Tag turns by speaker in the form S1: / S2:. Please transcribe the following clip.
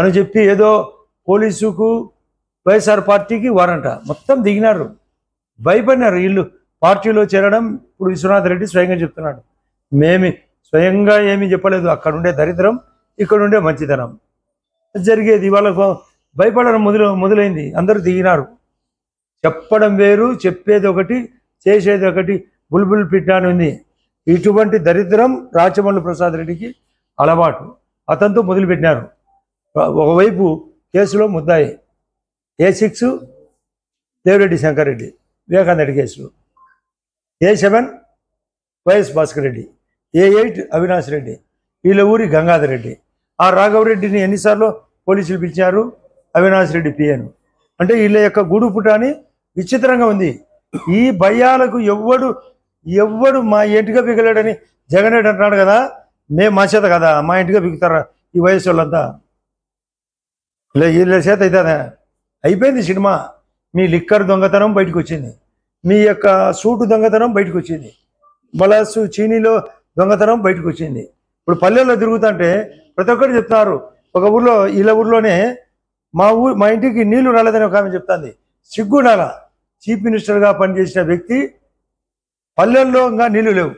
S1: తను చెప్పి ఏదో పోలీసుకు వైఎస్ఆర్ పార్టీకి వారంట మొత్తం దిగినారు, భయపడినారు. వీళ్ళు పార్టీలో చేరడం ఇప్పుడు విశ్వనాథ్ రెడ్డి స్వయంగా చెప్తున్నాడు. స్వయంగా ఏమీ చెప్పలేదు. అక్కడ ఉండే దరిద్రం, ఇక్కడ ఉండే మంచితనం జరిగేది. వాళ్ళకు భయపడడం మొదలైంది. అందరూ దిగినారు. చెప్పడం వేరు, చెప్పేది ఒకటి, చేసేది ఒకటి. బుల్బుల్ పిట్టాని ఉంది. ఇటువంటి దరిద్రం రాచమల్లు ప్రసాద్ రెడ్డికి అలవాటు. అతనితో మొదలుపెట్టినారు. ఒకవైపు కేసులో ముద్దాయి A6 దేవిరెడ్డి శంకర్ రెడ్డి వివేకానంద రెడ్డి కేసులో, A7 YS Bhaskar Reddy, A8 Avinash Reddy, వీళ్ళ ఊరి గంగాధర్ రెడ్డి. ఆ రాఘవరెడ్డిని ఎన్నిసార్లు పోలీసులు పిలిచారు, అవినాష్ రెడ్డి పిఎను. అంటే వీళ్ళ యొక్క గూడు పుటాని విచిత్రంగా ఉంది. ఈ భయాలకు ఎవ్వడు మా ఇంటిగా బిగలేడని జగన్ రెడ్డి అంటున్నాడు కదా, మేము మా చేత కదా మా ఇంటిగా బిగుతారా ఈ వయసు వాళ్ళంతా? వీళ్ళ చేత అయితే అయిపోయింది సినిమా. మీ లిక్కర్ దొంగతనం బయటకు వచ్చింది, మీ యొక్క సూటు దొంగతనం బయటకు వచ్చింది, బలాసు చీనీలో దొంగతనం బయటకు వచ్చింది. ఇప్పుడు పల్లెల్లో తిరుగుతుంటే ప్రతి ఒక్కరు చెప్తున్నారు. ఒక ఊర్లో వీళ్ళ ఊర్లోనే మా ఇంటికి నీళ్లు రాలేదని ఒక ఆమె చెప్తుంది. సిగ్గుండాల. చీఫ్ మినిస్టర్గా పనిచేసిన వ్యక్తి పల్లెల్లో ఇంకా నీళ్లు లేవు.